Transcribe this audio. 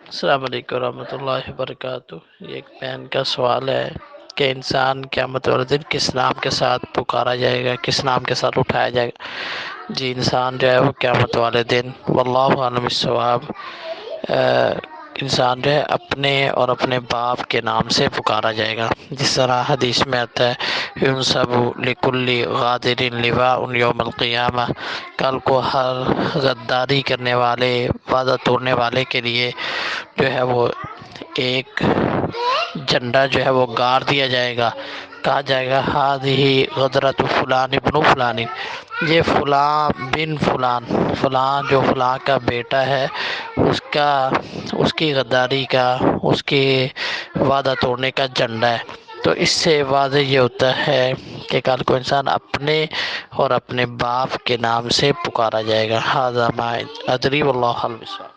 अस्सलाम वालेकुम रहमतुल्लाहि वबरकातुहू। ये एक बहन का सवाल है कि इंसान क़यामत वाले दिन किस नाम के साथ पुकारा जाएगा, किस नाम के साथ उठाया जाएगा। जी, इंसान जो है वो क़यामत वाले दिन वल्लाहु आलम बिस्सवाब इंसान जो है अपने और अपने बाप के नाम से पुकारा जाएगा। जिस तरह हदीस में आता है, युनसबु लिकुल्लि गादिरिन लिवाउन यौमल क़ियामा, कल को हर गद्दारी करने वाले, वादा तोड़ने वाले के लिए जो है वो एक झंडा जो है वो गाड़ दिया जाएगा। कहा जाएगा हादिही गदरत फुलान इब्नु फुलानी, ये फ़लाँ बिन फ़लान, फ़लाँ जो फ़लाँ का बेटा है, उसका, उसकी गद्दारी का, उसके वादा तोड़ने का झंडा है। तो इससे वाज़ेह ये होता है कि कल को इंसान अपने और अपने बाप के नाम से पुकारा जाएगा। हाज़ा मा अदरी वल्लाहु अल-बिस्वाब।